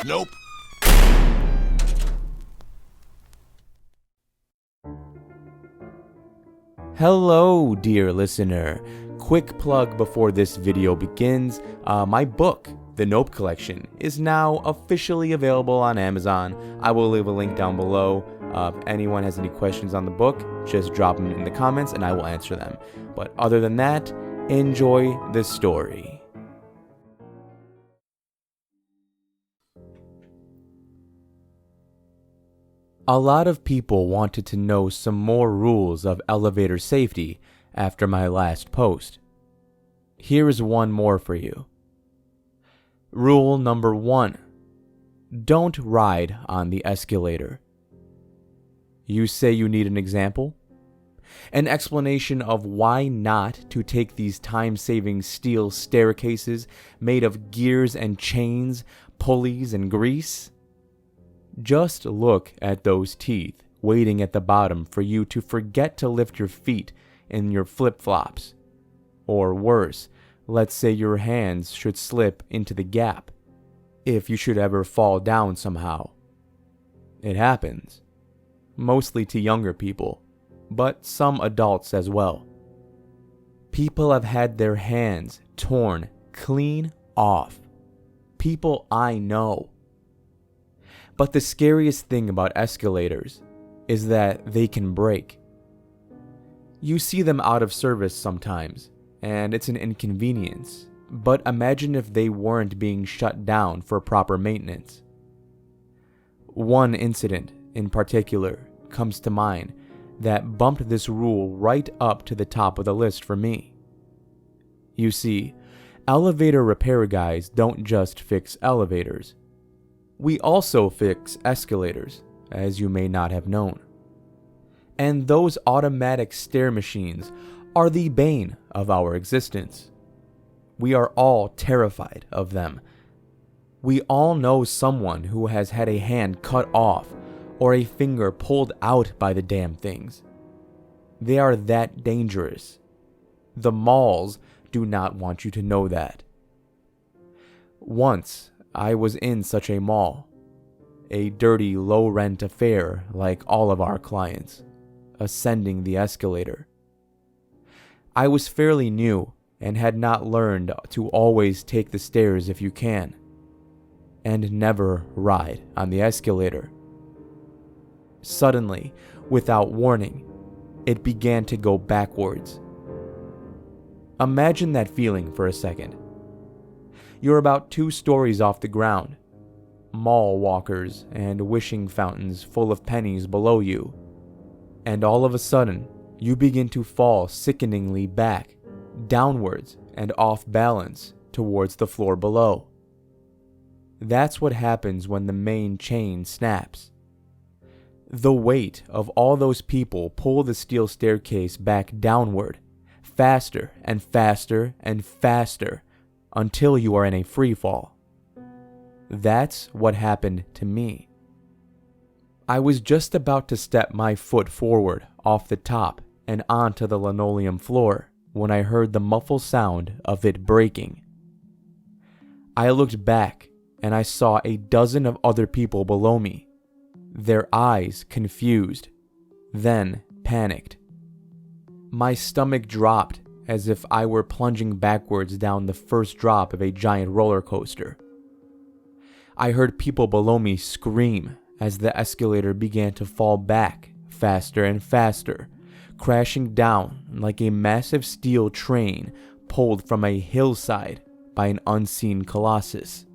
Nope. Hello, dear listener. Quick plug before this video begins. My book, The Nope Collection, is now officially available on Amazon. I will leave a link down below. If anyone has any questions on the book, just drop them in the comments and I will answer them. But other than that, enjoy the story. A lot of people wanted to know some more rules of elevator safety after my last post. Here is one more for you. Rule number 1. Don't ride on the escalator. You say you need an example? An explanation of why not to take these time-saving steel staircases made of gears and chains, pulleys and grease? Just look at those teeth waiting at the bottom for you to forget to lift your feet in your flip-flops. Or worse, let's say your hands should slip into the gap if you should ever fall down somehow. It happens, mostly to younger people, but some adults as well. People have had their hands torn clean off. People I know. But the scariest thing about escalators is that they can break. You see them out of service sometimes, and it's an inconvenience, but imagine if they weren't being shut down for proper maintenance. One incident in particular comes to mind that bumped this rule right up to the top of the list for me. You see, elevator repair guys don't just fix elevators. We also fix escalators, as you may not have known. And those automatic stair machines are the bane of our existence. We are all terrified of them. We all know someone who has had a hand cut off or a finger pulled out by the damn things. They are that dangerous. The malls do not want you to know that. Once, I was in such a mall. A dirty, low-rent affair like all of our clients, ascending the escalator. I was fairly new and had not learned to always take the stairs if you can, and never ride on the escalator. Suddenly, without warning, it began to go backwards. Imagine that feeling for a second. You're about 2 stories off the ground, mall walkers and wishing fountains full of pennies below you, and all of a sudden, you begin to fall sickeningly back, downwards and off balance towards the floor below. That's what happens when the main chain snaps. The weight of all those people pull the steel staircase back downward, faster and faster and faster, until you are in a free fall. That's what happened to me. I was just about to step my foot forward off the top and onto the linoleum floor when I heard the muffled sound of it breaking. I looked back and I saw a dozen of other people below me, their eyes confused, then panicked. My stomach dropped as if I were plunging backwards down the first drop of a giant roller coaster. I heard people below me scream as the escalator began to fall back faster and faster, crashing down like a massive steel train pulled from a hillside by an unseen colossus.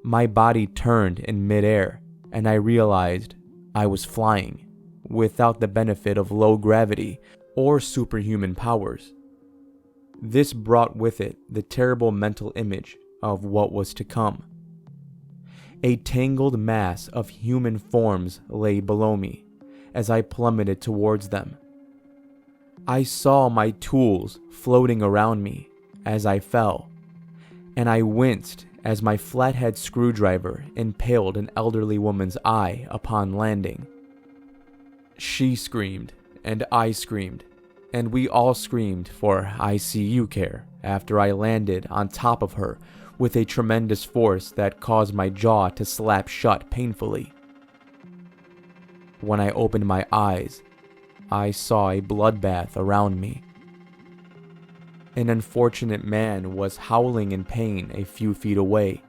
My body turned in midair, and I realized I was flying without the benefit of low gravity or superhuman powers. This brought with it the terrible mental image of what was to come. A tangled mass of human forms lay below me as I plummeted towards them. I saw my tools floating around me as I fell, and I winced as my flathead screwdriver impaled an elderly woman's eye upon landing. She screamed, and I screamed, and we all screamed for ICU care after I landed on top of her with a tremendous force that caused my jaw to slap shut painfully. When I opened my eyes, I saw a bloodbath around me. An unfortunate man was howling in pain a few feet away.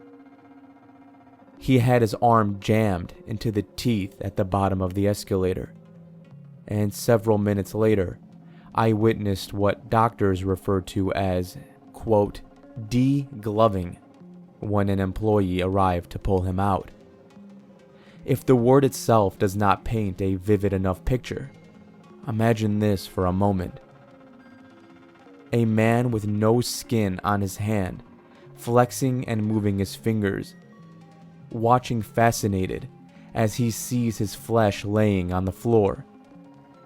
He had his arm jammed into the teeth at the bottom of the escalator, and several minutes later, I witnessed what doctors refer to as, quote, de-gloving, when an employee arrived to pull him out. If the word itself does not paint a vivid enough picture, imagine this for a moment. A man with no skin on his hand, flexing and moving his fingers, watching fascinated as he sees his flesh laying on the floor,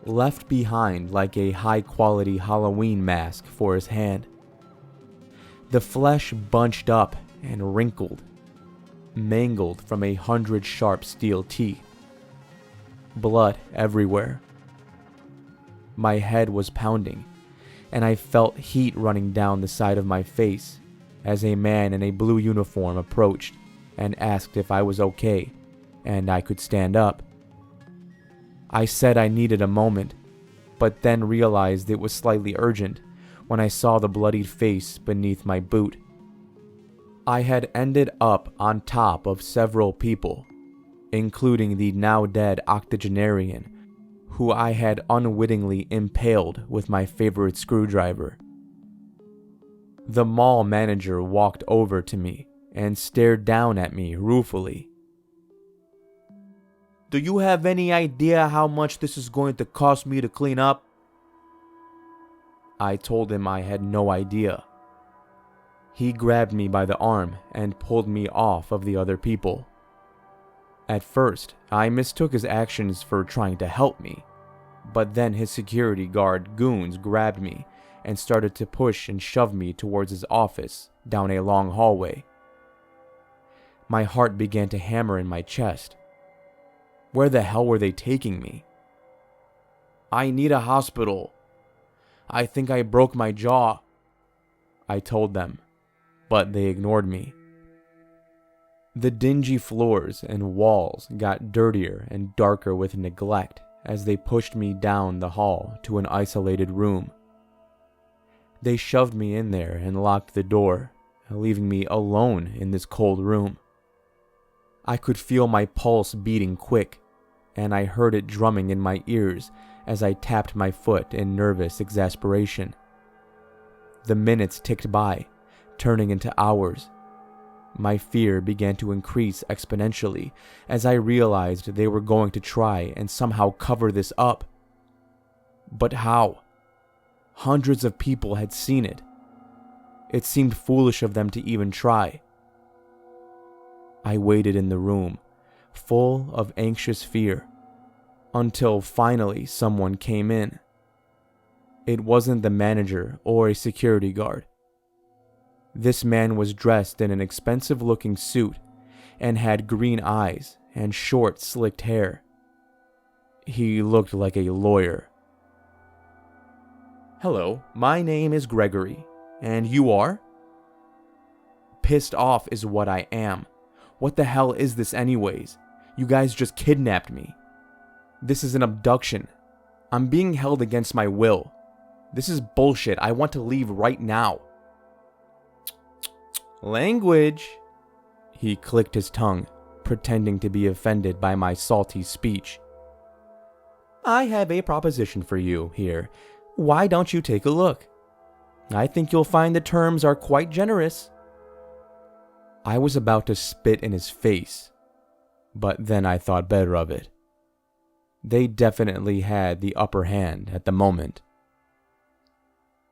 left behind like a high-quality Halloween mask for his hand. The flesh bunched up and wrinkled, mangled from 100 sharp steel teeth. Blood everywhere. My head was pounding, and I felt heat running down the side of my face as a man in a blue uniform approached and asked if I was okay and I could stand up. I said I needed a moment, but then realized it was slightly urgent when I saw the bloodied face beneath my boot. I had ended up on top of several people, including the now dead octogenarian, who I had unwittingly impaled with my favorite screwdriver. The mall manager walked over to me and stared down at me ruefully. "Do you have any idea how much this is going to cost me to clean up?" I told him I had no idea. He grabbed me by the arm and pulled me off of the other people. At first, I mistook his actions for trying to help me, but then his security guard goons grabbed me and started to push and shove me towards his office down a long hallway. My heart began to hammer in my chest. Where the hell were they taking me? "I need a hospital. I think I broke my jaw," I told them, but they ignored me. The dingy floors and walls got dirtier and darker with neglect as they pushed me down the hall to an isolated room. They shoved me in there and locked the door, leaving me alone in this cold room. I could feel my pulse beating quick, and I heard it drumming in my ears as I tapped my foot in nervous exasperation. The minutes ticked by, turning into hours. My fear began to increase exponentially as I realized they were going to try and somehow cover this up. But how? Hundreds of people had seen it. It seemed foolish of them to even try. I waited in the room, full of anxious fear, until finally someone came in. It wasn't the manager or a security guard. This man was dressed in an expensive-looking suit and had green eyes and short, slicked hair. He looked like a lawyer. "Hello, my name is Gregory, and you are?" Pissed off is what I am. What the hell is this anyways? You guys just kidnapped me. This is an abduction. I'm being held against my will. This is bullshit. I want to leave right now. Language. He clicked his tongue, pretending to be offended by my salty speech. "I have a proposition for you here. Why don't you take a look? I think you'll find the terms are quite generous." I was about to spit in his face, but then I thought better of it. They definitely had the upper hand at the moment.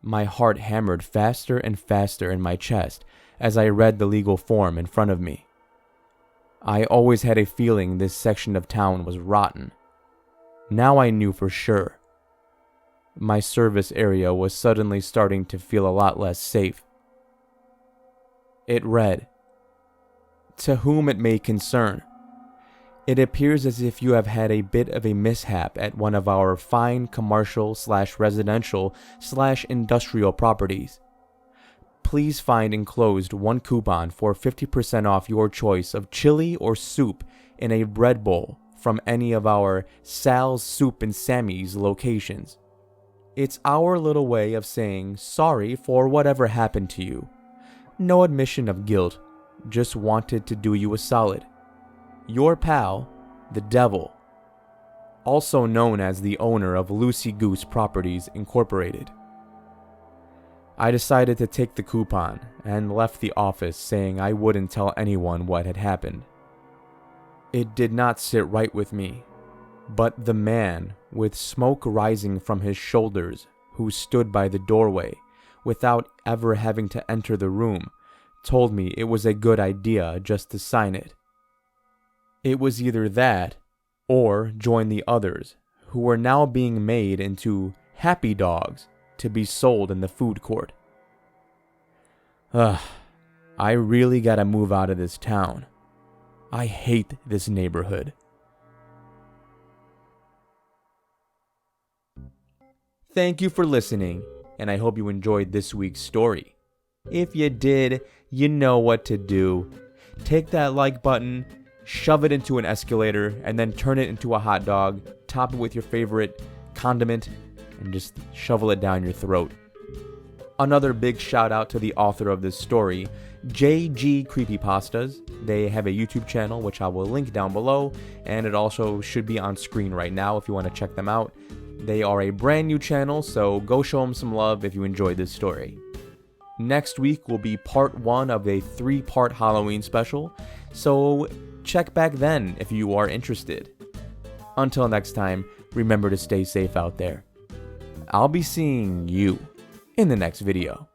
My heart hammered faster and faster in my chest as I read the legal form in front of me. I always had a feeling this section of town was rotten. Now I knew for sure. My service area was suddenly starting to feel a lot less safe. It read, "To whom it may concern, it appears as if you have had a bit of a mishap at one of our fine commercial/residential/industrial properties. please find enclosed one coupon for 50% off your choice of chili or soup in a bread bowl from any of our Sal's Soup and Sammy's locations. It's our little way of saying sorry for whatever happened to you. No admission of guilt, just wanted to do you a solid. Your pal, the Devil, also known as the owner of Loosey Goose Properties Incorporated. I decided to take the coupon and left the office saying I wouldn't tell anyone what had happened. It did not sit right with me, but the man with smoke rising from his shoulders who stood by the doorway without ever having to enter the room told me it was a good idea just to sign it. It was either that or join the others who were now being made into happy dogs to be sold in the food court. I really gotta move out of this town. I hate this neighborhood. Thank you for listening, and I hope you enjoyed this week's story. If you did, you know what to do. Take that like button, shove it into an escalator, and then turn it into a hot dog, top it with your favorite condiment, and just shovel it down your throat. Another big shout out to the author of this story, JG Creepypastas. They have a YouTube channel, which I will link down below, and it also should be on screen right now if you want to check them out. They are a brand new channel, so go show them some love if you enjoyed this story. Next week will be part 1 of a 3-part Halloween special, so check back then if you are interested. Until next time, remember to stay safe out there. I'll be seeing you in the next video.